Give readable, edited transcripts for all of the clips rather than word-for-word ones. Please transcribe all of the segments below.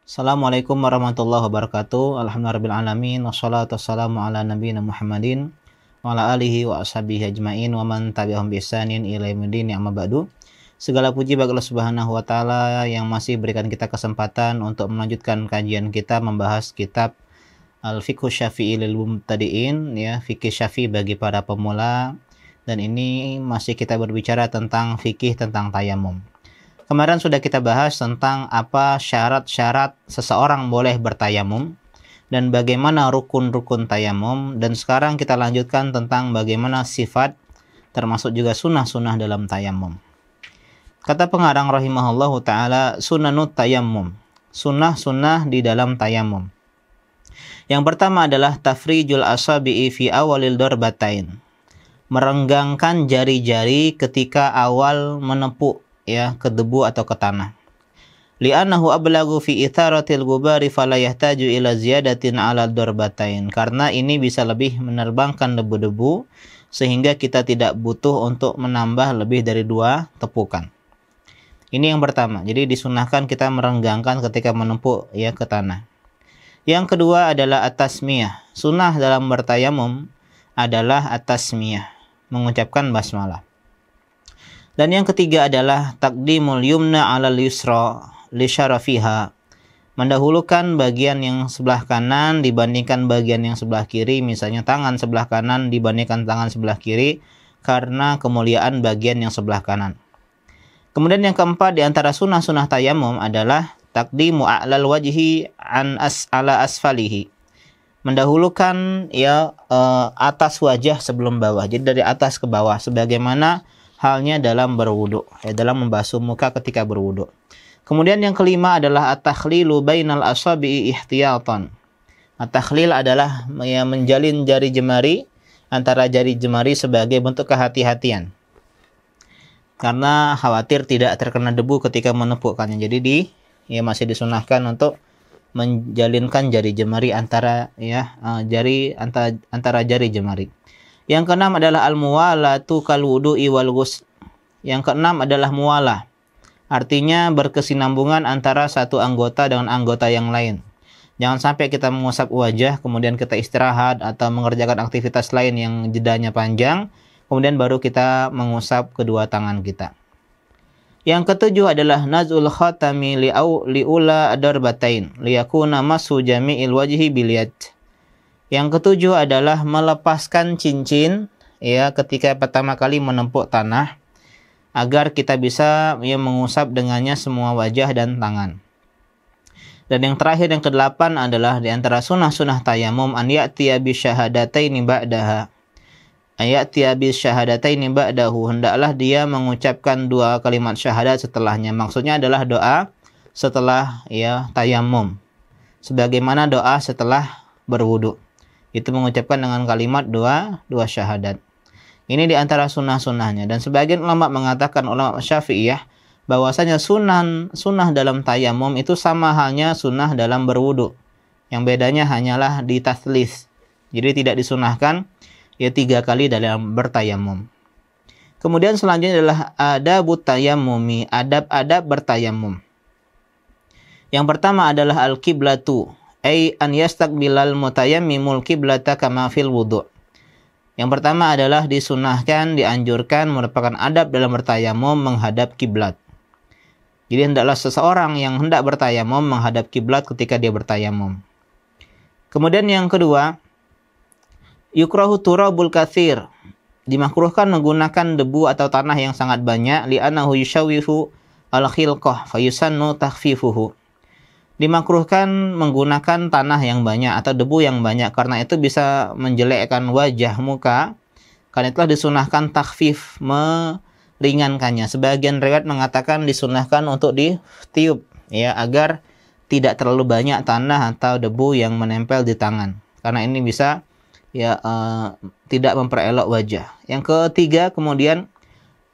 Assalamualaikum warahmatullahi wabarakatuh. Alhamdulillahirrahmanirrahim. Wassalatu wassalamu ala nabiyina Muhammadin wa ala alihi wa ashabihi ajma'in wa man tabi'ahum bi ihsanin ila yaumil amma ba'du. Segala puji bagi Allah Subhanahu wa taala yang masih berikan kita kesempatan untuk melanjutkan kajian kita membahas kitab Al-Fiqhu Syafi'i lil Mubtadi'in, ya, fikih Syafi'i bagi para pemula. Dan ini masih kita berbicara tentang fikih tentang tayamum. Kemarin sudah kita bahas tentang apa syarat-syarat seseorang boleh bertayamum dan bagaimana rukun-rukun tayamum, dan sekarang kita lanjutkan tentang bagaimana sifat termasuk juga sunnah-sunnah dalam tayamum. Kata pengarang rahimahullahu ta'ala, sunanut tayamum, sunnah-sunnah di dalam tayamum. Yang pertama adalah tafrijul asabi'i fi awalil darbatain, merenggangkan jari-jari ketika awal menepuk, ya, ke debu atau ke tanah. Li'annahu ablagu fi itharatil gubari fala yahtaju ila ziyadatin ala darbatain, karena ini bisa lebih menerbangkan debu-debu sehingga kita tidak butuh untuk menambah lebih dari 2 tepukan. Ini yang pertama. Jadi disunahkan kita merenggangkan ketika menepuk, ya, ke tanah. Yang kedua adalah at-tasmiyah. Sunnah dalam bertayamum adalah at-tasmiyah, mengucapkan basmalah. Dan yang ketiga adalah taqdimul yumna 'alal yusra li syarafiha, mendahulukan bagian yang sebelah kanan dibandingkan bagian yang sebelah kiri, misalnya tangan sebelah kanan dibandingkan tangan sebelah kiri karena kemuliaan bagian yang sebelah kanan. Kemudian yang keempat di antara sunnah-sunnah tayamum adalah taqdimu a'lal wajhi ala asfalihi, mendahulukan, ya, atas wajah sebelum bawah. Jadi dari atas ke bawah sebagaimana halnya dalam berwudu, ya, dalam membasuh muka ketika berwudu. Kemudian yang kelima adalah at-takhlilu bainal asabi'i ihtiyatan. At-takhlil adalah, ya, menjalin jari jemari antara jari jemari sebagai bentuk kehati-hatian, karena khawatir tidak terkena debu ketika menepukkannya. Jadi masih disunahkan untuk menjalinkan jari jemari antara jari jemari. Yang keenam adalah al-muwalatu kal wudu'i wal ghusl. Yang keenam adalah muwalah, artinya berkesinambungan antara satu anggota dengan anggota yang lain. Jangan sampai kita mengusap wajah kemudian kita istirahat atau mengerjakan aktivitas lain yang jedanya panjang, kemudian baru kita mengusap kedua tangan kita. Yang ketujuh adalah nazul khatami li'ula darbatain liyakuna masu jami'il wajhi bil yad. Yang ketujuh adalah melepaskan cincin, ya, ketika pertama kali menempuk tanah agar kita bisa, ya, mengusap dengannya semua wajah dan tangan. Dan yang terakhir, yang kedelapan adalah di antara sunnah-sunnah tayamum an ya'tiya bi syahadataini ba'daha. Ayatiya bi syahadataini ba'dahu, hendaklah dia mengucapkan 2 kalimat syahadat setelahnya. Maksudnya adalah doa setelah, ya, tayamum, sebagaimana doa setelah berwudu. Itu mengucapkan dengan kalimat dua syahadat. Ini di antara sunnah-sunnahnya. Dan sebagian ulama mengatakan, ulama Syafi'iyah, bahwasanya sunnah dalam tayamum itu sama halnya sunnah dalam berwudu. Yang bedanya hanyalah di tatslis. Jadi tidak disunahkan, ya, 3 kali dalam bertayamum. Kemudian selanjutnya adalah adabut tayammumi, adab-adab bertayamum. Yang pertama adalah al-qiblatu, ay an yastaqbilal mutayammimul qiblata kama fil wudu'. Yang pertama adalah disunahkan, dianjurkan, merupakan adab dalam bertayamum menghadap kiblat. Jadi hendaklah seseorang yang hendak bertayamum menghadap kiblat ketika dia bertayamum. Kemudian yang kedua, yukrahu turabul katsir, dimakruhkan menggunakan debu atau tanah yang sangat banyak, li'annahu yushawifu al-khilqah fayusannu takhfifuhu. Dimakruhkan menggunakan tanah yang banyak atau debu yang banyak karena itu bisa menjelekkan wajah muka. Karena itulah disunahkan takhfif, meringankannya. Sebagian riwayat mengatakan disunahkan untuk ditiup, ya, agar tidak terlalu banyak tanah atau debu yang menempel di tangan. Karena ini bisa, ya, tidak memperelok wajah. Yang ketiga, kemudian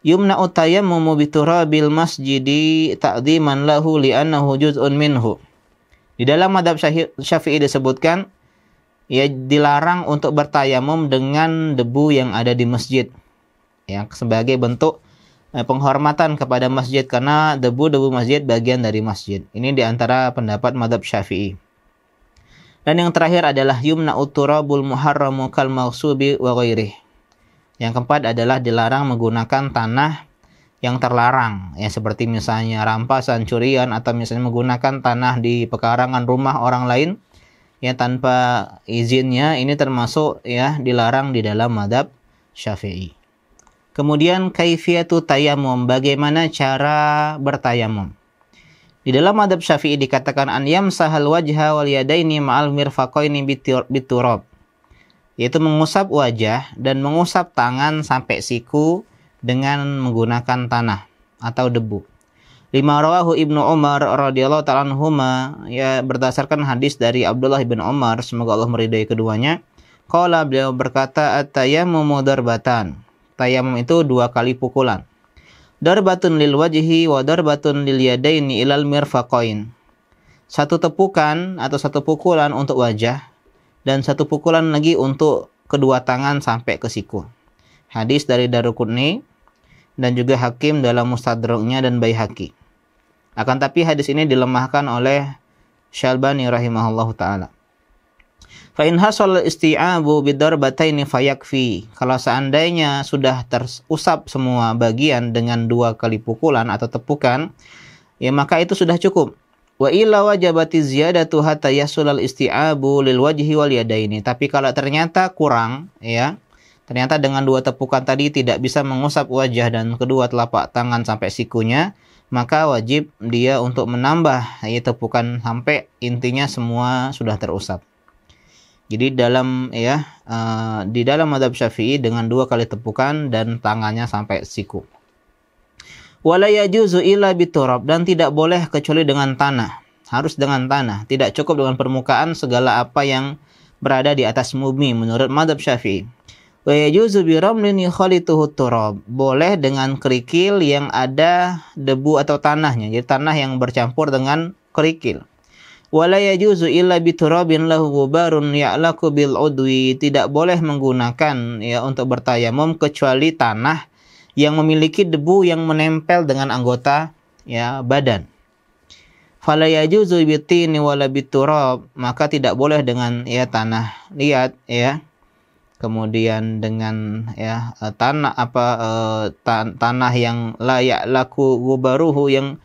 yumna'u tayammumu biturabil masjidi ta'dhiman lahu li'annahu juz'un minhu. Di dalam mazhab Syafi'i disebutkan, ya, dilarang untuk bertayamum dengan debu yang ada di masjid, ya, sebagai bentuk penghormatan kepada masjid karena debu-debu masjid bagian dari masjid. Ini diantara pendapat mazhab Syafi'i. Dan yang terakhir adalah yumna uturabul muharramu kal mausubi wa ghairih. Yang keempat adalah dilarang menggunakan tanah yang terlarang, ya seperti misalnya rampasan, curian, atau misalnya menggunakan tanah di pekarangan rumah orang lain ya tanpa izinnya. Ini termasuk ya dilarang di dalam mazhab Syafi'i. Kemudian kaifiyatu tayammum, bagaimana cara bertayamum. Di dalam mazhab Syafi'i dikatakan an yamsahal wajha wal yadaini ma'al mirfaqaini biturab, yaitu mengusap wajah dan mengusap tangan sampai siku dengan menggunakan tanah atau debu. Lima rawahu Ibnu Umar radhiyallahu ta'ala anhuma, ya berdasarkan hadis dari Abdullah bin Umar, semoga Allah meridai keduanya. Qala, beliau berkata, at-tayammumu darbatan. Tayamum itu 2 kali pukulan. Darbatun lil wajhi wa darbatun lil yadaini ilal mirfaqain. 1 tepukan atau 1 pukulan untuk wajah dan 1 pukulan lagi untuk kedua tangan sampai ke siku. Hadis dari Daruqutni dan juga Hakim dalam Mustadraknya dan Baihaqi. Akan tapi hadis ini dilemahkan oleh Syalbani rahimahullahu taala. Fa in hasal isti'abu bidarbataini fayakfi. Kalau seandainya sudah terusap semua bagian dengan 2 kali pukulan atau tepukan, ya maka itu sudah cukup. Wa illa wajabati ziyadatu hatta yasulal isti'abu lil wajhi wal yadaini. Tapi kalau ternyata kurang, ya, ternyata dengan 2 tepukan tadi tidak bisa mengusap wajah dan kedua telapak tangan sampai sikunya, maka wajib dia untuk menambah ya tepukan sampai intinya semua sudah terusap. Jadi di dalam mazhab Syafi'i dengan 2 kali tepukan dan tangannya sampai siku. Wala yajuzu illa biturab, dan tidak boleh kecuali dengan tanah. Harus dengan tanah, tidak cukup dengan permukaan segala apa yang berada di atas bumi menurut mazhab Syafi'i. Wa yajuzu bi ramlin yukhalituhu turab. Boleh dengan kerikil yang ada debu atau tanahnya. Jadi tanah yang bercampur dengan kerikil. Wala yajuzu illa biturabin lahu ghubarun ya'laku bil udwi. Tidak boleh menggunakan ya untuk bertayamum kecuali tanah yang memiliki debu yang menempel dengan anggota ya badan. Fala yajuzu bitini wala biturab, maka tidak boleh dengan ya tanah liat ya. Kemudian dengan ya tanah yang layak laku gubaruhu, yang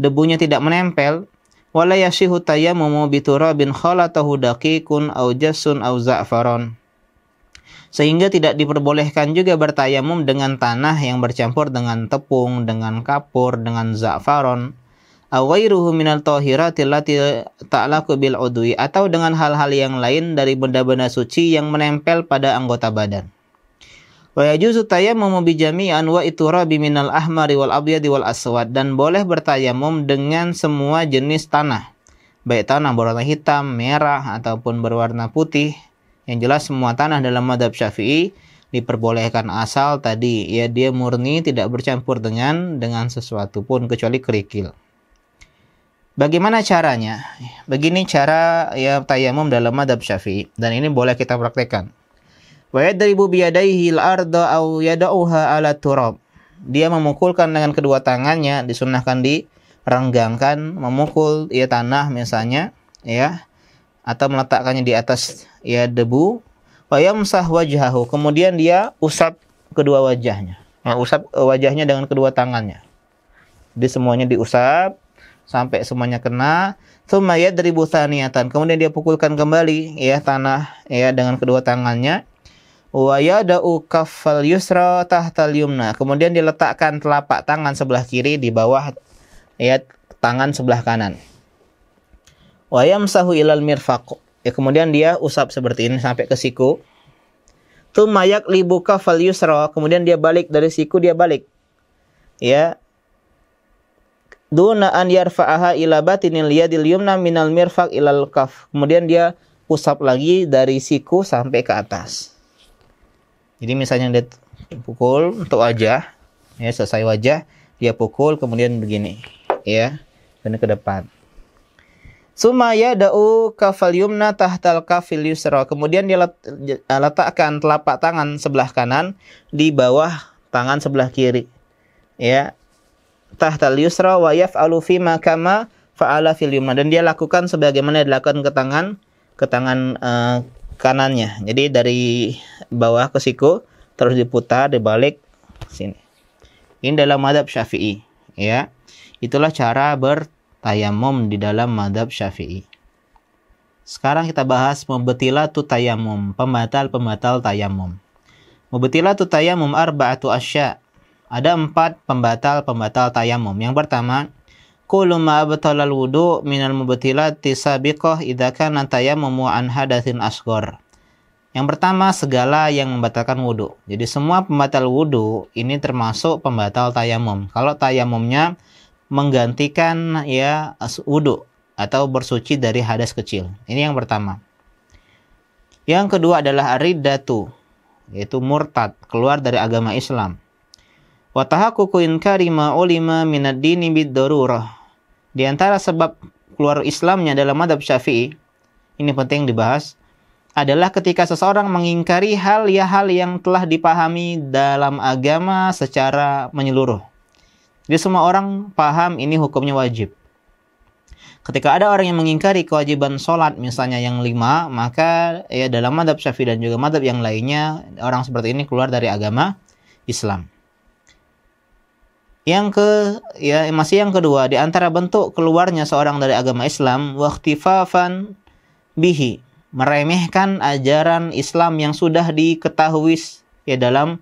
debunya tidak menempel. Wala yasihu tayammumu biturabin khalatahu daqiqun aw jassun aw za'faron. Sehingga tidak diperbolehkan juga bertayamum dengan tanah yang bercampur dengan tepung, dengan kapur, dengan za'faron, aw ghairuhu minal tahirati allati ta'laqu bil udwi, atau dengan hal-hal yang lain dari benda-benda suci yang menempel pada anggota badan. Wa yajuzu tayammumu bi jami'i anwa'i turabi minal ahmari wal abyadi wal aswad, dan boleh bertayamum dengan semua jenis tanah, baik tanah berwarna hitam, merah ataupun berwarna putih. Yang jelas semua tanah dalam mazhab Syafi'i diperbolehkan asal tadi ya dia murni, tidak bercampur dengan sesuatu pun kecuali kerikil. Bagaimana caranya? Begini cara ya tayamum dalam mazhab Syafi'i, dan ini boleh kita praktekkan. Wa yadribu bi yadayhi al-ardha aw yad'uha 'ala turab. Dia memukulkan dengan kedua tangannya, disunnahkan direnggangkan, memukul ya tanah misalnya ya, atau meletakkannya di atas ya debu. Wa yamsah wajhahu, kemudian dia usap kedua wajahnya. Usap wajahnya dengan kedua tangannya. Jadi semuanya diusap sampai semuanya kena. Tsumma yadribu tsaniyatan, kemudian dia pukulkan kembali ya tanah ya dengan kedua tangannya. Wa yada'u kaffal yusra tahtal yumna, kemudian diletakkan telapak tangan sebelah kiri di bawah ya tangan sebelah kanan. Wa yamsahu ilal mirfaq, ya kemudian dia usap seperti ini sampai ke siku. Tsumma yaqlibu kaffal yusra, kemudian dia balik dari siku, dia balik ya duna an yarfa'aha ila batinil yadil yumna minal mirfaq ilal kaf, kemudian dia usap lagi dari siku sampai ke atas. Jadi misalnya dia pukul untuk wajah, ya selesai wajah, dia pukul kemudian begini, ya, dan ke depan. Summa yada'u kafal yumna tahtal kafil yusra, kemudian dia letakkan telapak tangan sebelah kanan di bawah tangan sebelah kiri. ya tahtal yusra wa yaf'alu fima kama fa'ala fil yumna, dan dia lakukan sebagaimana dilakukan ke tangan kanannya. Jadi dari bawah ke siku terus diputar dibalik sini. Ini dalam mazhab Syafi'i, ya. Itulah cara bertayamum di dalam mazhab Syafi'i. Sekarang kita bahas mubtilatu tayamum, pembatal tayamum. Mubtilatu tayamum arba'atu asya'. Ada 4 pembatal tayamum. Yang pertama, kullu ma abtalal wudu' minal mubtilati sabiqah idza kana tayammumu an hadatsin asghar. Yang pertama, segala yang membatalkan wudu. Jadi semua pembatal wudu ini termasuk pembatal tayamum. Kalau tayamumnya menggantikan ya wudu atau bersuci dari hadas kecil. Ini yang pertama. Yang kedua adalah ar-riddatu, yaitu murtad, keluar dari agama Islam. Wa tahaqququ inkari ma ulima minad dini bid-darurah. Di antara sebab keluar Islamnya dalam mazhab Syafi'i, ini penting dibahas, adalah ketika seseorang mengingkari hal yang telah dipahami dalam agama secara menyeluruh. Jadi semua orang paham ini hukumnya wajib. Ketika ada orang yang mengingkari kewajiban sholat misalnya yang 5, maka ya dalam mazhab Syafi'i dan juga mazhab yang lainnya, orang seperti ini keluar dari agama Islam. Masih yang kedua, di antara bentuk keluarnya seorang dari agama Islam, waqtifafan bihi, meremehkan ajaran Islam yang sudah diketahui ya dalam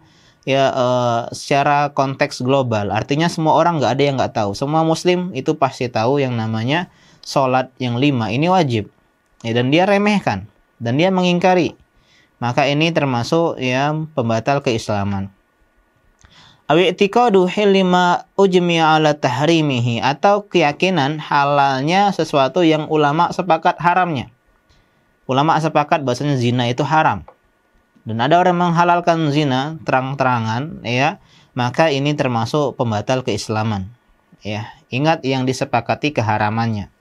secara konteks global. Artinya semua orang nggak ada yang nggak tahu. Semua muslim itu pasti tahu yang namanya sholat yang 5 ini wajib. Ya, dan dia remehkan dan dia mengingkari. Maka ini termasuk ya pembatal keislaman. Awi'tiqadu hilma ujmi'a ala tahrimihi, atau keyakinan halalnya sesuatu yang ulama sepakat haramnya. Ulama sepakat bahwasanya zina itu haram. Dan ada orang menghalalkan zina terang-terangan, ya, maka ini termasuk pembatal keislaman. Ya, ingat yang disepakati keharamannya.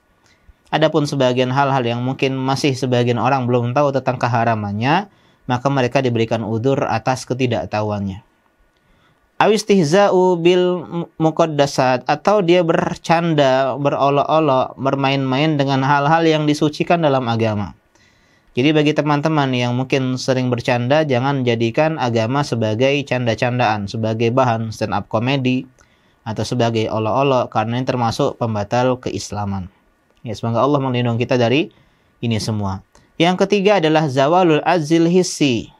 Adapun sebagian hal-hal yang mungkin masih sebagian orang belum tahu tentang keharamannya, maka mereka diberikan udzur atas ketidaktahuannya. Awistihza'u bil muqaddasat, atau dia bercanda, berolok-olok, bermain-main dengan hal-hal yang disucikan dalam agama. Jadi bagi teman-teman yang mungkin sering bercanda, jangan jadikan agama sebagai canda-candaan, sebagai bahan stand up komedi, atau sebagai olok-olok, karena ini termasuk pembatal keislaman. Ya, semoga Allah melindungi kita dari ini semua. Yang ketiga adalah zawalul azil hissi,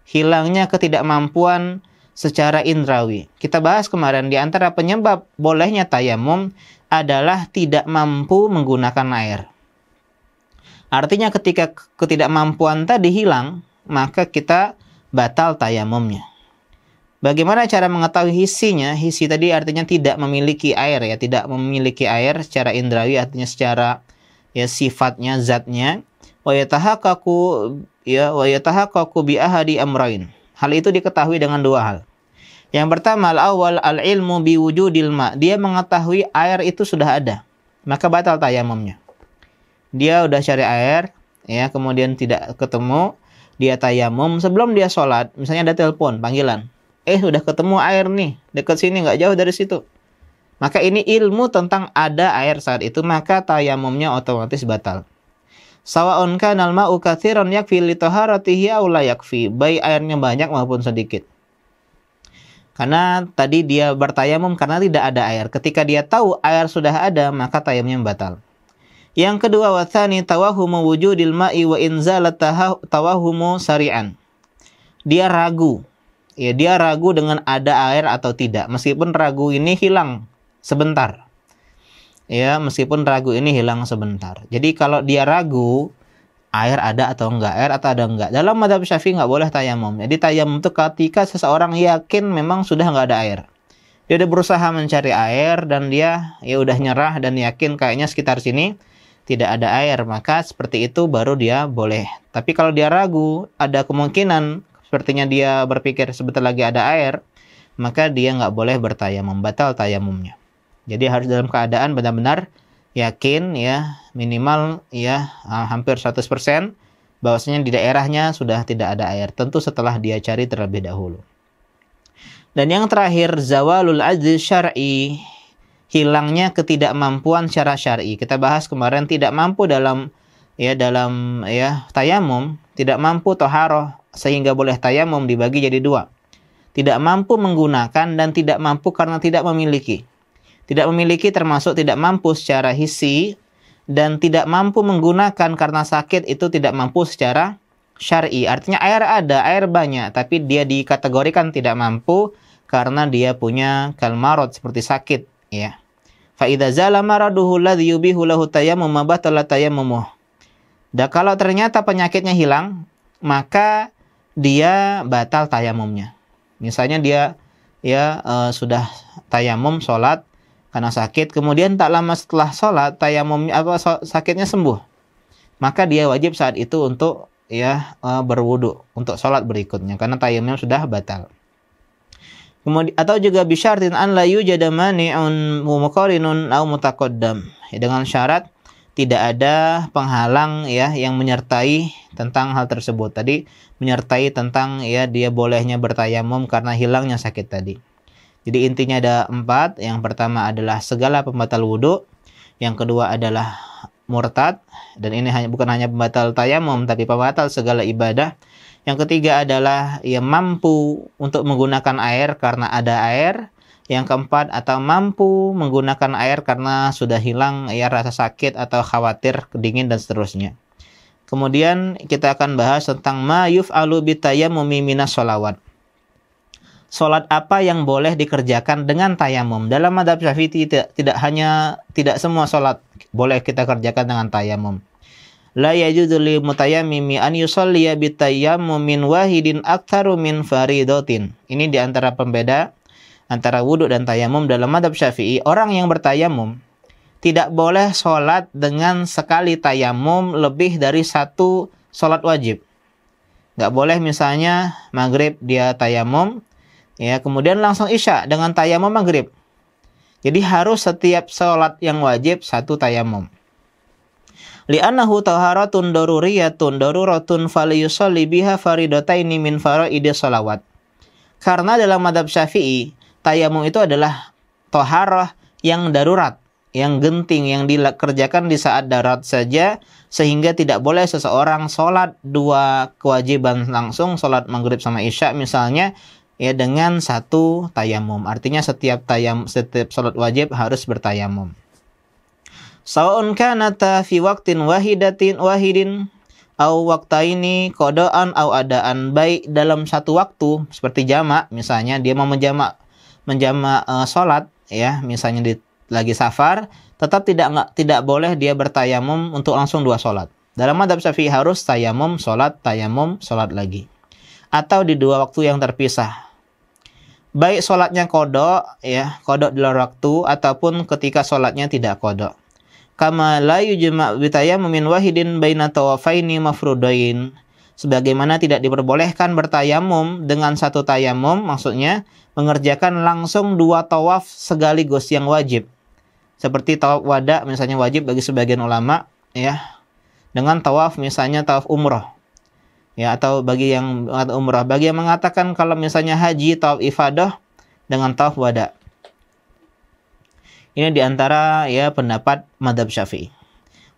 hilangnya ketidakmampuan secara indrawi. Kita bahas kemarin, di antara penyebab bolehnya tayamum adalah tidak mampu menggunakan air. Artinya ketika ketidakmampuan tadi hilang, maka kita batal tayamumnya. Bagaimana cara mengetahui hisinya? Hisi tadi artinya tidak memiliki air, ya, tidak memiliki air secara indrawi, artinya secara ya sifatnya, zatnya. Wa yatahaqqaqu bi ahadi amrain. Hal itu diketahui dengan 2 hal. Yang pertama, al-awwal al-ilmu bi wujudil ma. Dia mengetahui air itu sudah ada, maka batal tayamumnya. Dia udah cari air, ya, kemudian tidak ketemu, dia tayamum sebelum dia sholat. Misalnya ada telepon, panggilan, udah ketemu air nih, dekat sini, nggak jauh dari situ. Maka ini ilmu tentang ada air saat itu, maka tayamumnya otomatis batal. Sawa'un kanal ma'u katsiran yakfi li taharatihi aw la yakfi, baik airnya banyak maupun sedikit. Karena tadi dia bertayamum karena tidak ada air. Ketika dia tahu air sudah ada, maka tayamumnya batal. Yang kedua, watsani tawahumu wujudil ma'i wa inzalat tawahumu sari'an. Dia ragu. Ya, dia ragu dengan ada air atau tidak, meskipun ragu ini hilang sebentar. Ya, meskipun ragu ini hilang sebentar. Jadi kalau dia ragu air ada atau enggak, dalam mazhab Syafi'i enggak boleh tayamum. Jadi tayamum itu ketika seseorang yakin memang sudah enggak ada air. Dia udah berusaha mencari air dan dia ya udah nyerah dan yakin kayaknya sekitar sini tidak ada air, maka seperti itu baru dia boleh. Tapi kalau dia ragu, ada kemungkinan sepertinya dia berpikir sebentar lagi ada air, maka dia nggak boleh bertayamum, batal tayamumnya. Jadi harus dalam keadaan benar-benar yakin, ya, minimal ya hampir 100% bahwasanya di daerahnya sudah tidak ada air. Tentu setelah dia cari terlebih dahulu. Dan yang terakhir, zawalul ajzi syar'i, hilangnya ketidakmampuan secara syar'i. Kita bahas kemarin tidak mampu dalam tayamum, tidak mampu toharoh sehingga boleh tayamum dibagi jadi dua. Tidak mampu menggunakan dan tidak mampu karena tidak memiliki. Tidak memiliki termasuk tidak mampu secara hissi, dan tidak mampu menggunakan karena sakit itu tidak mampu secara syar'i. Artinya air ada, air banyak, tapi dia dikategorikan tidak mampu karena dia punya kalmarot seperti sakit, ya. Fa idza zala maraduhu alladhi yubihu lahu tayammum batala tayammumuh. Dan kalau ternyata penyakitnya hilang, maka dia batal tayamumnya. Misalnya dia sudah tayamum sholat karena sakit, kemudian tak lama setelah sholat tayamumnya sakitnya sembuh, maka dia wajib saat itu untuk berwudu untuk sholat berikutnya karena tayamumnya sudah batal. Kemudian atau juga bisyartin an la yujada mani'un muqarinun aw mutaqaddam, dengan syarat tidak ada penghalang yang menyertai tentang hal tersebut. Tadi menyertai tentang dia bolehnya bertayamum karena hilangnya sakit tadi. Jadi intinya ada 4. Yang pertama adalah segala pembatal wudu, yang kedua adalah murtad, dan ini bukan hanya pembatal tayamum tapi pembatal segala ibadah. Yang ketiga adalah mampu untuk menggunakan air karena ada air. Yang keempat, atau mampu menggunakan air karena sudah hilang rasa sakit atau khawatir dingin dan seterusnya. Kemudian kita akan bahas tentang ma yuf'alu bitayammumi minas sholawat. Salat apa yang boleh dikerjakan dengan tayamum? Dalam mazhab Syafi'i tidak semua salat boleh kita kerjakan dengan tayamum. La yajuzu lil mutayammimi an yusalliya bitayammumin wahidin aktsaru min faridatin. Ini di antara pembeda antara wudu dan tayamum dalam mazhab Syafi'i. Orang yang bertayamum tidak boleh sholat dengan sekali tayamum lebih dari 1 sholat wajib. Nggak boleh misalnya maghrib dia tayamum, kemudian langsung isya dengan tayamum maghrib. Jadi harus setiap sholat yang wajib 1 tayamum. Li'annahu taharatun daruratun falyusalli biha faridataini min faraidis sholawat. Karena dalam mazhab Syafi'i, tayamum itu adalah taharah yang darurat, yang genting, yang dikerjakan di saat darurat saja, sehingga tidak boleh seseorang sholat 2 kewajiban langsung, sholat maghrib sama isya misalnya, dengan 1 tayamum. Artinya setiap sholat wajib harus bertayamum. Sawa'un kanata fi waqtin wahidin au waqtaini qada'an au adaan, baik dalam 1 waktu seperti jamak, misalnya dia mau menjamak sholat, misalnya lagi safar, tetap tidak boleh dia bertayamum untuk langsung 2 sholat. Dalam mazhab Syafi'i harus tayamum sholat lagi. Atau di 2 waktu yang terpisah. Baik sholatnya qada, qada di luar waktu, ataupun ketika sholatnya tidak qada. Kama la yujma' bitayammumin wahidin baina tawafaini mafrudain. Sebagaimana tidak diperbolehkan bertayamum dengan 1 tayamum, maksudnya mengerjakan langsung 2 tawaf sekaligus yang wajib. Seperti tawaf wada misalnya wajib bagi sebagian ulama, dengan tawaf misalnya tawaf umroh. Atau bagi yang umroh, bagi yang mengatakan kalau misalnya haji tawaf ifadah dengan tawaf wada. Ini diantara pendapat mazhab Syafi'i.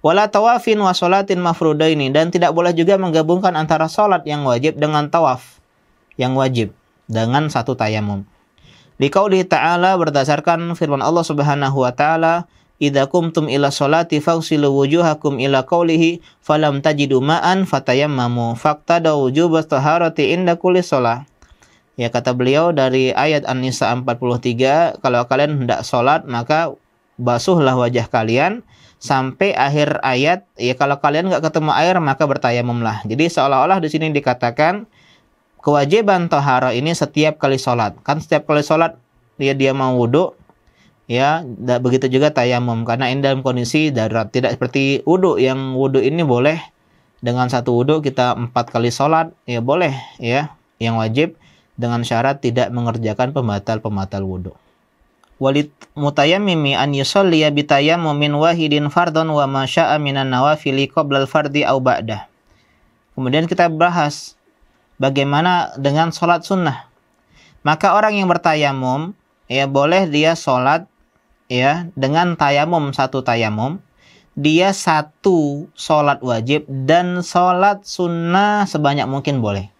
Wala tawafin wa sholatin mafrudaini, dan tidak boleh juga menggabungkan antara sholat yang wajib dengan tawaf yang wajib dengan 1 tayamum. Liqaulihi ta'ala, berdasarkan firman Allah Subhanahu wa taala, idza qumtum ila sholati faghsilu wujuhakum, ila qaulihi falam tajidu ma'an fatayammamu faqtada wujubas taharati inda kulli shalah. Kata beliau dari ayat An-Nisa 43, kalau kalian hendak sholat maka basuhlah wajah kalian, sampai akhir ayat, kalau kalian nggak ketemu air maka bertayamumlah. Jadi seolah-olah di sini dikatakan kewajiban taharah ini setiap kali sholat. Kan setiap kali sholat dia mau wudu, begitu juga tayamum, karena ini dalam kondisi darurat. Tidak seperti wudu, yang wudu ini boleh dengan 1 wudu kita 4 kali sholat, boleh, yang wajib dengan syarat tidak mengerjakan pembatal wudu. Walit mutayammimi an yusalliya bitayammumin wahidin fardhon wa ma syaa minan nawafili qabla al-fardhi aw ba'dah. Kemudian kita bahas bagaimana dengan sholat sunnah. Maka orang yang bertayamum, ya boleh dia sholat ya dengan tayamum, satu tayamum. Dia satu sholat wajib dan sholat sunnah sebanyak mungkin boleh.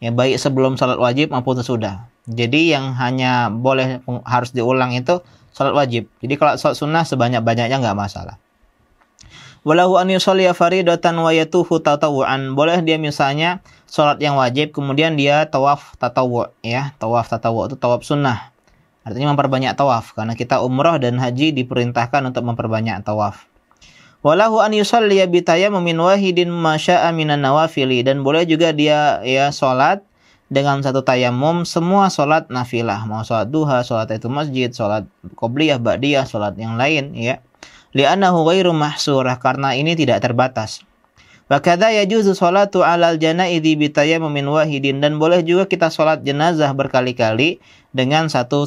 Ya baik sebelum sholat wajib maupun sesudah. Jadi yang hanya boleh harus diulang itu sholat wajib. Jadi kalau sholat sunnah sebanyak-banyaknya nggak masalah. Walahu an yusalliya faridatan wa yatufu tatawu'an. Boleh dia misalnya sholat yang wajib kemudian dia tawaf tatawu', ya. Tawaf tatawu' itu tawaf sunnah. Artinya memperbanyak tawaf karena kita umrah dan haji diperintahkan untuk memperbanyak tawaf. Walahu an yusalliya bi tayammumin wahidin ma syaa minan nawafili, dan boleh juga dia ya salat dengan satu tayamum semua salat nafilah, mau salat duha, salat tahiyatul masjid, salat qobliyah, ba'diyah, salat yang lain ya. Li'annahu ghairu mahsurah, karena ini tidak terbatas. Wa kadza yajuzu salatu 'alal janaizi bi tayammumin wahidin, dan boleh juga kita salat jenazah berkali-kali dengan satu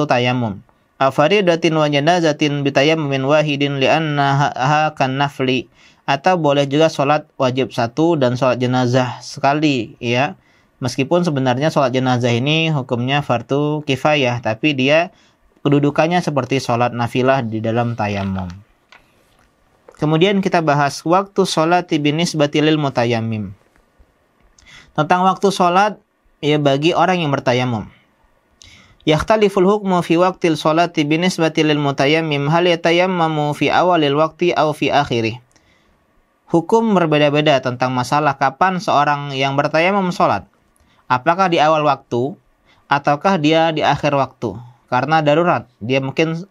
tayamum. Faridatin wa janazatin bitayammumin wahidin li'annaha kan nafli, atau boleh juga sholat wajib satu dan sholat jenazah sekali ya. Meskipun sebenarnya sholat jenazah ini hukumnya fardu kifayah, tapi dia kedudukannya seperti sholat nafilah di dalam tayammum. Kemudian kita bahas waktu sholat binisbati lil mutayammim. Tentang waktu sholat ya bagi orang yang bertayamum. Yakhtaliful hukmu fi waqtil sholati binisbati lil mutayammim hal yatayammamu fi awalil waqti aw fi akhirih. Hukum berbeda-beda tentang masalah kapan seorang yang bertayamum sholat. Apakah di awal waktu ataukah dia di akhir waktu? Karena darurat, dia mungkin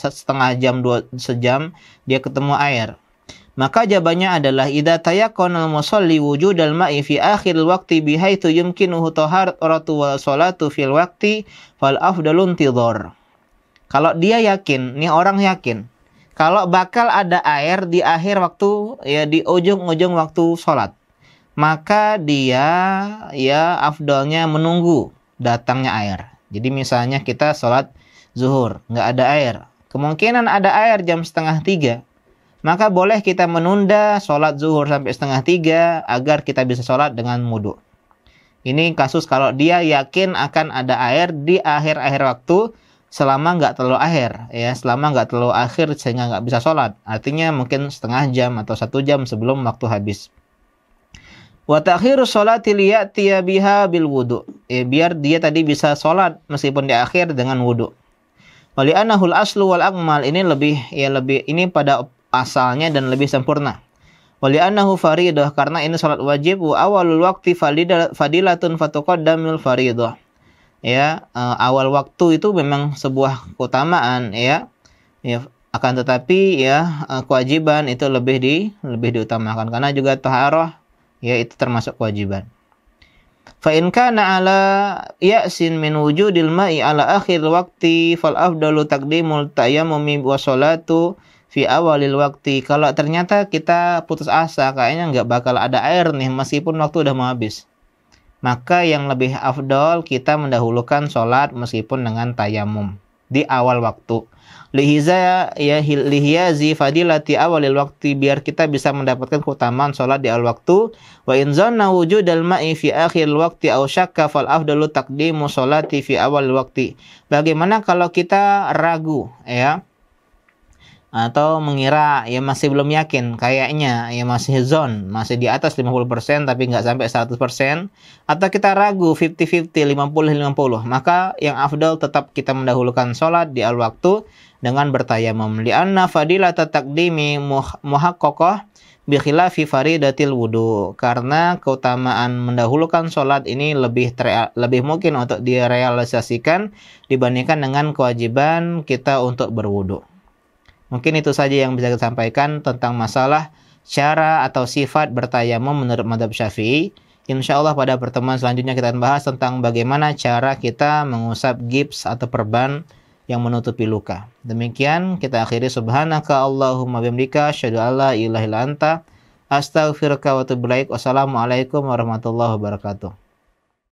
setengah jam, sejam dia ketemu air. Maka jawabannya adalah idza tayaqqana al-musalli wujudal ma'i fi akhir al-waqti bihaitsu yumkinuhu taharatu wa salatu fil waqti fal afdalu intidhar. Kalau dia yakin, nih orang yakin, kalau bakal ada air di akhir waktu ya di ujung-ujung waktu salat, maka dia ya afdalnya menunggu datangnya air. Jadi misalnya kita salat zuhur, nggak ada air. Kemungkinan ada air jam 2:30. Maka boleh kita menunda sholat zuhur sampai 2:30 agar kita bisa sholat dengan wudu. Ini kasus kalau dia yakin akan ada air di akhir-akhir waktu selama nggak terlalu akhir, ya selama nggak terlalu akhir sehingga nggak bisa sholat. Artinya mungkin setengah jam atau 1 jam sebelum waktu habis. Wa ta'khiru sholati liya'tiya biha bil wudu. Biar dia tadi bisa sholat meskipun di akhir dengan wudu. Wali anahul aslu wal akmal, ini lebih ini pada asalnya dan lebih sempurna. Wali annahu faridah, karena ini salat wajib, wa awalul waqti fadilatun fatuqaddamul faridah. Ya, awal waktu itu memang sebuah keutamaan ya. Ya, akan tetapi ya kewajiban itu lebih diutamakan karena juga taharah ya itu termasuk kewajiban. Fa in kana ala ya'sin min wujudil ma'i ala akhir waqti fal afdalu taqdimul tayammumi wa sholatu fi awalil waktu. Kalau ternyata kita putus asa, kayaknya nggak bakal ada air nih meskipun waktu udah mau habis, maka yang lebih afdol kita mendahulukan sholat meskipun dengan tayamum di awal waktu. Lihiyazi fadilati awalil waktu, biar kita bisa mendapatkan keutamaan sholat di awal waktu. Wa in zanna wujudal ma'i fi akhir waktu aw syakka fal afdalu taqdimu sholati fi awalil waktu. Bagaimana kalau kita ragu ya, atau mengira ya masih belum yakin, kayaknya ya masih zon, masih di atas 50% tapi nggak sampai 100%, atau kita ragu 50-50, 50-50, maka yang afdal tetap kita mendahulukan sholat di awal waktu dengan bertayamum. Li'anna fadilata taqdimi muhaqqaqah bi khilafi faridatil wudu, karena keutamaan mendahulukan sholat ini lebih mungkin untuk direalisasikan dibandingkan dengan kewajiban kita untuk berwudu. Mungkin itu saja yang bisa kita sampaikan tentang masalah cara atau sifat bertayamum menurut mazhab Syafi'i. Insyaallah pada pertemuan selanjutnya kita akan bahas tentang bagaimana cara kita mengusap gips atau perban yang menutupi luka. Demikian kita akhiri. Subhanaka Allahumma bihamdika asyhadu an la ilaha illa anta astaghfiruka wa atubu ilaik. Wassalamualaikum warahmatullahi wabarakatuh.